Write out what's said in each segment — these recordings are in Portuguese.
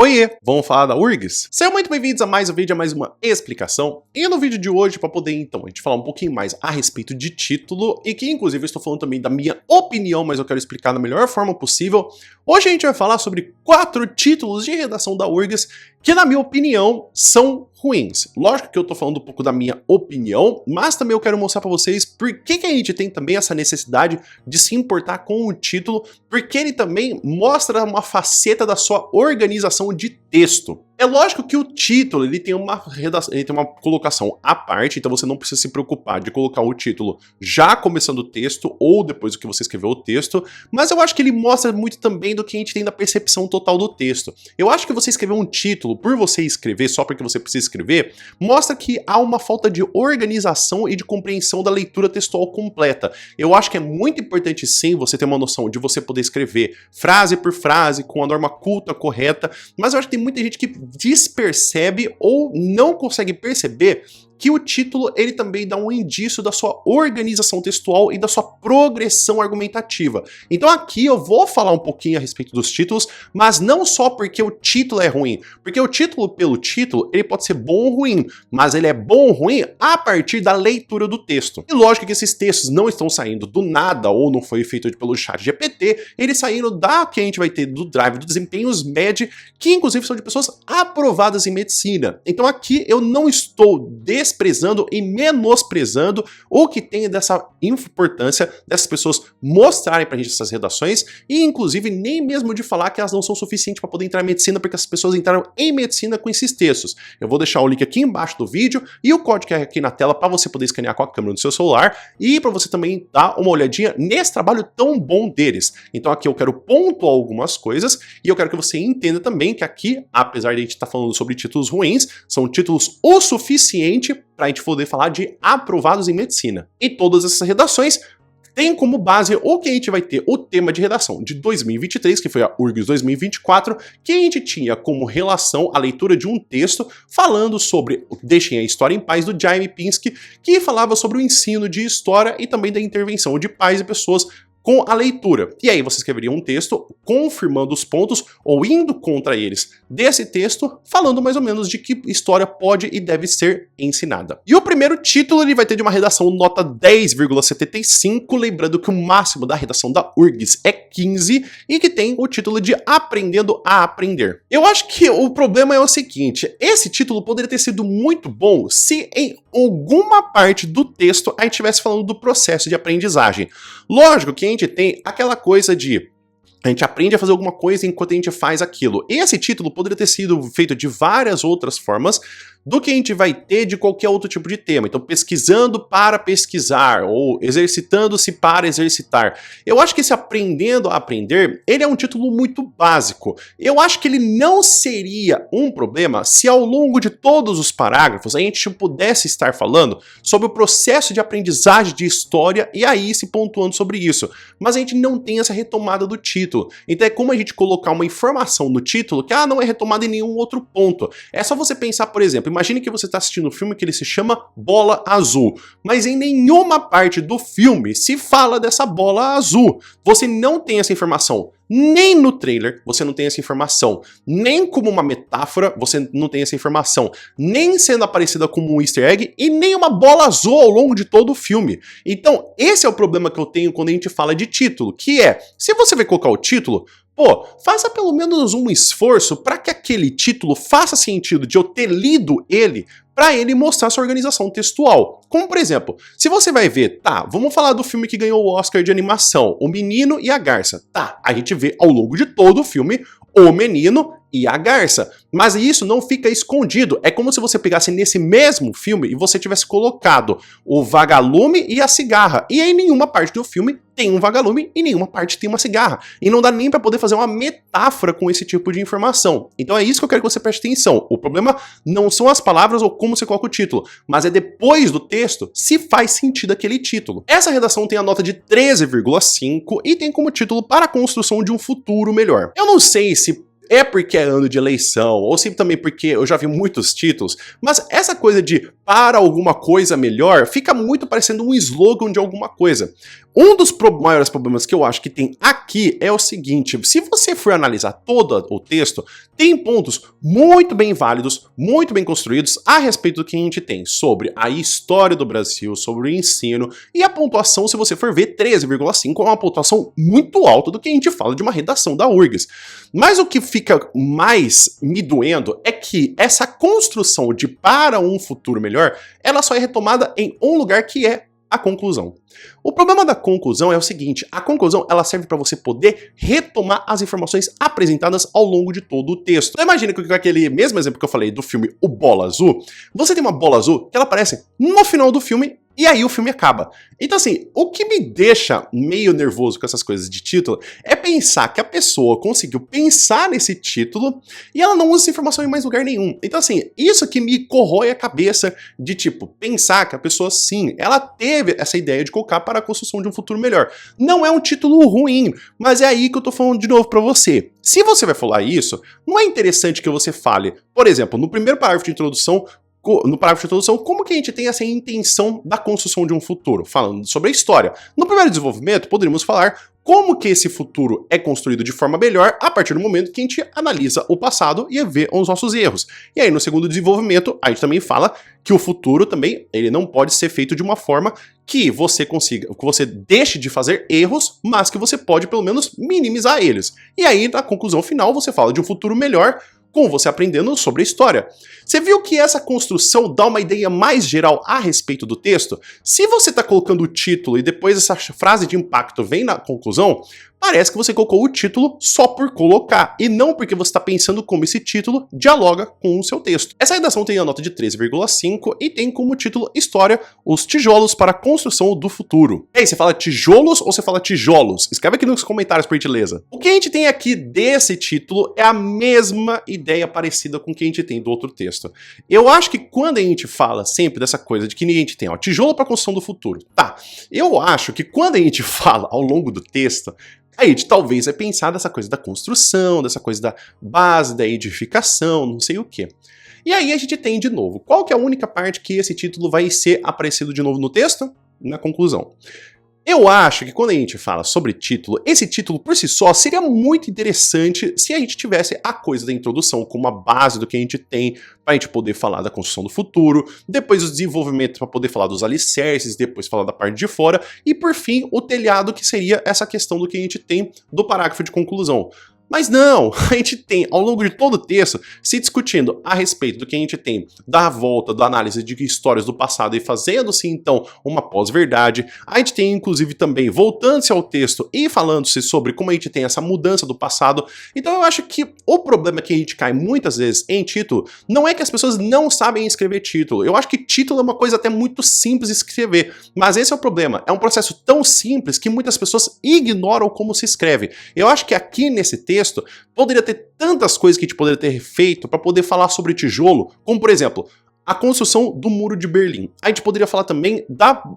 Oiê, vamos falar da URGS? Sejam muito bem-vindos a mais um vídeo, a mais uma explicação. E no vídeo de hoje, para poder então a gente falar um pouquinho mais a respeito de título, e que inclusive eu estou falando também da minha opinião, mas eu quero explicar da melhor forma possível. Hoje a gente vai falar sobre 4 títulos de redação da URGS que, na minha opinião, são ruins. Lógico que eu tô falando um pouco da minha opinião, mas também eu quero mostrar para vocês por que a gente tem também essa necessidade de se importar com o título, porque ele também mostra uma faceta da sua organização de texto. É lógico que o título ele tem uma colocação à parte, então você não precisa se preocupar de colocar o título já começando o texto ou depois do que você escreveu o texto, mas eu acho que ele mostra muito também do que a gente tem da percepção total do texto. Eu acho que você escrever um título por você escrever, só porque você precisa escrever, mostra que há uma falta de organização e de compreensão da leitura textual completa. Eu acho que é muito importante sim você ter uma noção de você poder escrever frase por frase, com a norma culta correta, mas eu acho que tem muita gente que despercebe ou não consegue perceber que o título ele também dá um indício da sua organização textual e da sua progressão argumentativa. Então aqui eu vou falar um pouquinho a respeito dos títulos, mas não só porque o título é ruim, porque o título pelo título ele pode ser bom ou ruim, mas ele é bom ou ruim a partir da leitura do texto. E lógico que esses textos não estão saindo do nada ou não foi feito pelo ChatGPT, eles saíram da que a gente vai ter do Drive do Desempenhos MED, que inclusive são de pessoas aprovadas em medicina. Então aqui eu não estou desprezando e menosprezando o que tem dessa importância dessas pessoas mostrarem pra gente essas redações e inclusive nem mesmo de falar que elas não são suficientes para poder entrar em medicina, porque essas pessoas entraram em medicina com esses textos. Eu vou deixar o link aqui embaixo do vídeo e o código QR aqui na tela para você poder escanear com a câmera do seu celular e para você também dar uma olhadinha nesse trabalho tão bom deles. Então aqui eu quero pontuar algumas coisas e eu quero que você entenda também que aqui, apesar de a gente estar falando sobre títulos ruins, são títulos o suficiente para a gente poder falar de aprovados em medicina. E todas essas redações têm como base o que a gente vai ter o tema de redação de 2023, que foi a URGS 2024, que a gente tinha como relação a leitura de um texto falando sobre Deixem a História em Paz, do Jaime Pinsky, que falava sobre o ensino de história e também da intervenção de pais e pessoas com a leitura. E aí você escreveria um texto confirmando os pontos ou indo contra eles desse texto, falando mais ou menos de que história pode e deve ser ensinada. E o primeiro título ele vai ter de uma redação nota 10,75, lembrando que o máximo da redação da URGS é 15 e que tem o título de Aprendendo a Aprender. Eu acho que o problema é o seguinte, esse título poderia ter sido muito bom se em alguma parte do texto a gente estivesse falando do processo de aprendizagem. Lógico que a gente tem aquela coisa de a gente aprende a fazer alguma coisa enquanto a gente faz aquilo. Esse título poderia ter sido feito de várias outras formas do que a gente vai ter de qualquer outro tipo de tema. Então, pesquisando para pesquisar, ou exercitando-se para exercitar. Eu acho que esse Aprendendo a Aprender, ele é um título muito básico. Eu acho que ele não seria um problema se ao longo de todos os parágrafos a gente pudesse estar falando sobre o processo de aprendizagem de história e aí se pontuando sobre isso. Mas a gente não tem essa retomada do título. Então é como a gente colocar uma informação no título que não é retomada em nenhum outro ponto. É só você pensar, por exemplo, imagine que você está assistindo um filme que ele se chama Bola Azul, mas em nenhuma parte do filme se fala dessa bola azul. Você não tem essa informação. Nem no trailer você não tem essa informação, nem como uma metáfora você não tem essa informação, nem sendo aparecida como um easter egg e nem uma bola azul ao longo de todo o filme. Então esse é o problema que eu tenho quando a gente fala de título, que é, se você vai colocar o título, pô, faça pelo menos um esforço para que aquele título faça sentido de eu ter lido ele, para ele mostrar sua organização textual. Como, por exemplo, se você vai ver, tá, vamos falar do filme que ganhou o Oscar de animação, O Menino e a Garça. Tá, a gente vê ao longo de todo o filme o menino e a garça. Mas isso não fica escondido. É como se você pegasse nesse mesmo filme e você tivesse colocado o vagalume e a cigarra. E em nenhuma parte do filme tem um vagalume e nenhuma parte tem uma cigarra. E não dá nem para poder fazer uma metáfora com esse tipo de informação. Então é isso que eu quero que você preste atenção. O problema não são as palavras ou como você coloca o título, mas é depois do texto se faz sentido aquele título. Essa redação tem a nota de 13,5 e tem como título Para a Construção de um Futuro Melhor. Eu não sei se é porque é ano de eleição, ou sim também porque eu já vi muitos títulos, mas essa coisa de para alguma coisa melhor fica muito parecendo um slogan de alguma coisa. Um dos maiores problemas que eu acho que tem aqui é o seguinte: se você for analisar todo o texto, tem pontos muito bem válidos, muito bem construídos a respeito do que a gente tem sobre a história do Brasil, sobre o ensino, e a pontuação, se você for ver, 13,5 é uma pontuação muito alta do que a gente fala de uma redação da URGS. Mas o que fica mais me doendo é que essa construção de para um futuro melhor, ela só é retomada em um lugar, que é a conclusão. O problema da conclusão é o seguinte: a conclusão ela serve para você poder retomar as informações apresentadas ao longo de todo o texto. Então imagina que com aquele mesmo exemplo que eu falei do filme O Bola Azul, você tem uma bola azul que ela aparece no final do filme e aí o filme acaba. Então assim, o que me deixa meio nervoso com essas coisas de título é pensar que a pessoa conseguiu pensar nesse título e ela não usa essa informação em mais lugar nenhum. Então assim, isso que me corrói a cabeça de tipo, pensar que a pessoa sim, ela teve essa ideia de colocar para a construção de um futuro melhor. Não é um título ruim, mas é aí que eu tô falando de novo pra você. Se você vai falar isso, não é interessante que você fale, por exemplo, no primeiro parágrafo de introdução, como que a gente tem essa intenção da construção de um futuro, falando sobre a história. No primeiro desenvolvimento, poderíamos falar como que esse futuro é construído de forma melhor a partir do momento que a gente analisa o passado e vê os nossos erros. E aí, no segundo desenvolvimento, a gente também fala que o futuro também, ele não pode ser feito de uma forma que você consiga, que você deixe de fazer erros, mas que você pode pelo menos minimizar eles. E aí, na conclusão final, você fala de um futuro melhor, com você aprendendo sobre a história. Você viu que essa construção dá uma ideia mais geral a respeito do texto? Se você está colocando o título e depois essa frase de impacto vem na conclusão, parece que você colocou o título só por colocar, e não porque você está pensando como esse título dialoga com o seu texto. Essa redação tem a nota de 13,5 e tem como título História, os tijolos para a construção do futuro. E aí, você fala tijolos ou você fala tijolos? Escreve aqui nos comentários, por gentileza. O que a gente tem aqui desse título é a mesma ideia parecida com o que a gente tem do outro texto. Eu acho que quando a gente fala sempre dessa coisa de que a gente tem, ó, tijolo para a construção do futuro, tá? Eu acho que quando a gente fala ao longo do texto, a gente talvez vai pensar dessa coisa da construção, dessa coisa da base, da edificação, não sei o quê. E aí a gente tem de novo, qual que é a única parte que esse título vai ser aparecido de novo no texto? Na conclusão. Eu acho que quando a gente fala sobre título, esse título por si só seria muito interessante se a gente tivesse a coisa da introdução como a base do que a gente tem para a gente poder falar da construção do futuro, depois o desenvolvimento para poder falar dos alicerces, depois falar da parte de fora e por fim o telhado, que seria essa questão do que a gente tem do parágrafo de conclusão. Mas não, a gente tem, ao longo de todo o texto, se discutindo a respeito do que a gente tem da volta, da análise de histórias do passado e fazendo-se, então, uma pós-verdade. A gente tem, inclusive, também voltando-se ao texto e falando-se sobre como a gente tem essa mudança do passado. Então eu acho que o problema que a gente cai muitas vezes em título não é que as pessoas não sabem escrever título. Eu acho que título é uma coisa até muito simples de escrever, mas esse é o problema. É um processo tão simples que muitas pessoas ignoram como se escreve. Eu acho que aqui nesse texto poderia ter tantas coisas que a gente poderia ter feito para poder falar sobre tijolo, como por exemplo, a construção do Muro de Berlim. A gente poderia falar também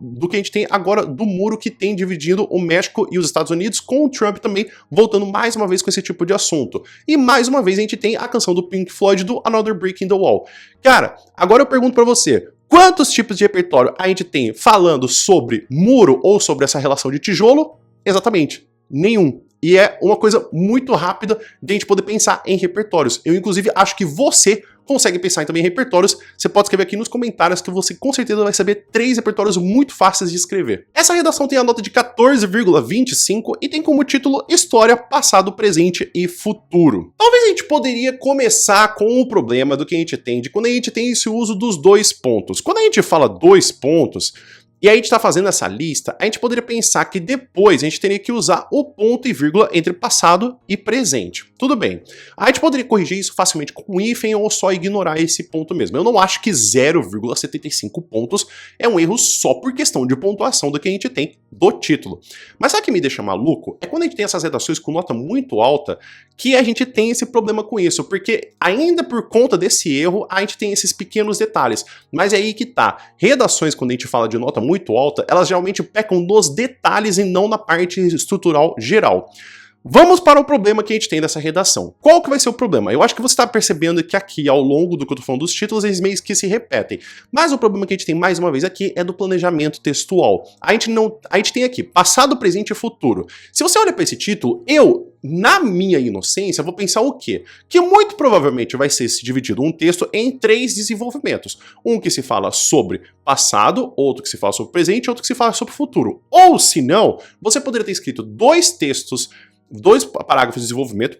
do que a gente tem agora do muro que tem dividindo o México e os Estados Unidos, com o Trump também voltando mais uma vez com esse tipo de assunto. E mais uma vez a gente tem a canção do Pink Floyd do Another Brick in the Wall. Cara, agora eu pergunto para você, quantos tipos de repertório a gente tem falando sobre muro ou sobre essa relação de tijolo? Exatamente, nenhum. E é uma coisa muito rápida de a gente poder pensar em repertórios. Eu, inclusive, acho que você consegue pensar também em repertórios. Você pode escrever aqui nos comentários que você com certeza vai saber 3 repertórios muito fáceis de escrever. Essa redação tem a nota de 14,25 e tem como título História, Passado, Presente e Futuro. Talvez a gente poderia começar com o problema do que a gente tem, de quando a gente tem esse uso dos 2 pontos. Quando a gente fala 2 pontos, e aí a gente está fazendo essa lista, a gente poderia pensar que depois a gente teria que usar o ponto e vírgula entre passado e presente. Tudo bem. A gente poderia corrigir isso facilmente com um hífen ou só ignorar esse ponto mesmo. Eu não acho que 0,75 pontos é um erro só por questão de pontuação do que a gente tem do título. Mas sabe o que me deixa maluco? É quando a gente tem essas redações com nota muito alta que a gente tem esse problema com isso, porque ainda por conta desse erro a gente tem esses pequenos detalhes. Mas é aí que tá. Redações, quando a gente fala de nota muito alta, elas geralmente pecam nos detalhes e não na parte estrutural geral. Vamos para o problema que a gente tem dessa redação. Qual que vai ser o problema? Eu acho que você está percebendo que aqui, ao longo do que eu tô falando dos títulos, eles meio que se repetem. Mas o problema que a gente tem mais uma vez aqui é do planejamento textual. A gente tem aqui passado, presente e futuro. Se você olha para esse título, na minha inocência, vou pensar o quê? Que muito provavelmente vai ser dividido um texto em 3 desenvolvimentos. Um que se fala sobre passado, outro que se fala sobre presente e outro que se fala sobre futuro. Ou, se não, você poderia ter escrito 2 parágrafos de desenvolvimento,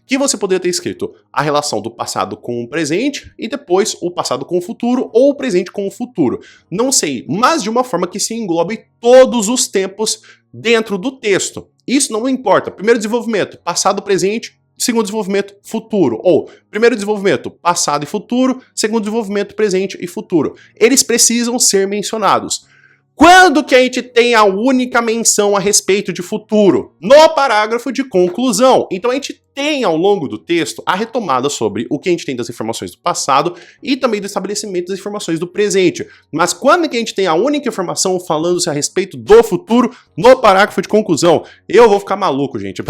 que você poderia ter escrito a relação do passado com o presente e depois o passado com o futuro ou o presente com o futuro. Não sei, mas de uma forma que se englobe todos os tempos dentro do texto. Isso não importa. Primeiro desenvolvimento, passado, presente, segundo desenvolvimento, futuro. Ou primeiro desenvolvimento, passado e futuro, segundo desenvolvimento, presente e futuro. Eles precisam ser mencionados. Quando que a gente tem a única menção a respeito de futuro? No parágrafo de conclusão. Então a gente tem ao longo do texto a retomada sobre o que a gente tem das informações do passado e também do estabelecimento das informações do presente. Mas quando que a gente tem a única informação falando-se a respeito do futuro? No parágrafo de conclusão. Eu vou ficar maluco, gente.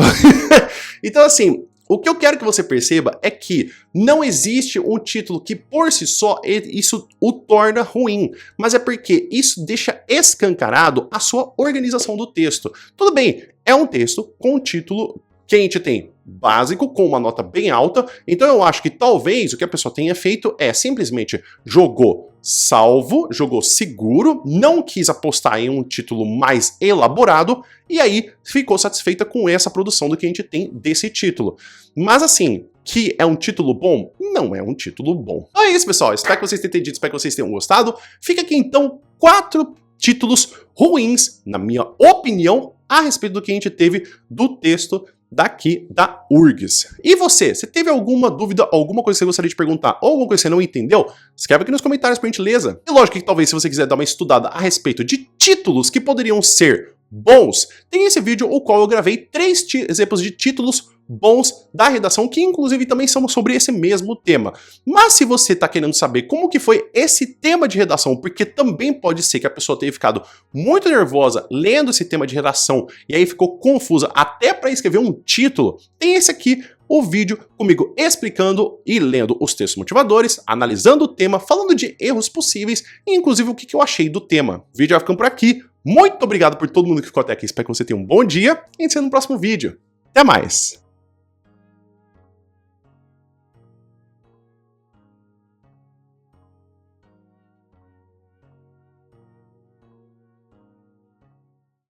Então assim, o que eu quero que você perceba é que não existe um título que por si só isso o torna ruim, mas é porque isso deixa escancarado a sua organização do texto. Tudo bem, é um texto com um título que a gente tem básico, com uma nota bem alta, então eu acho que talvez o que a pessoa tenha feito é simplesmente jogou salvo, jogou seguro, não quis apostar em um título mais elaborado, e aí ficou satisfeita com essa produção do que a gente tem desse título. Mas assim, que é um título bom? Não é um título bom. Então é isso, pessoal. Espero que vocês tenham entendido, espero que vocês tenham gostado. Fica aqui então 4 títulos ruins, na minha opinião, a respeito do que a gente teve do texto daqui da URGS. E você teve alguma dúvida, alguma coisa que você gostaria de perguntar, ou alguma coisa que você não entendeu? Escreve aqui nos comentários por gentileza. E lógico que talvez se você quiser dar uma estudada a respeito de títulos que poderiam ser bons, tem esse vídeo o qual eu gravei 3 exemplos de títulos bons da redação, que inclusive também são sobre esse mesmo tema. Mas se você está querendo saber como que foi esse tema de redação, porque também pode ser que a pessoa tenha ficado muito nervosa lendo esse tema de redação e aí ficou confusa até para escrever um título, tem esse aqui, o vídeo comigo explicando e lendo os textos motivadores, analisando o tema, falando de erros possíveis e inclusive o que eu achei do tema. O vídeo vai ficando por aqui. Muito obrigado por todo mundo que ficou até aqui. Espero que você tenha um bom dia e a gente se vê no próximo vídeo. Até mais!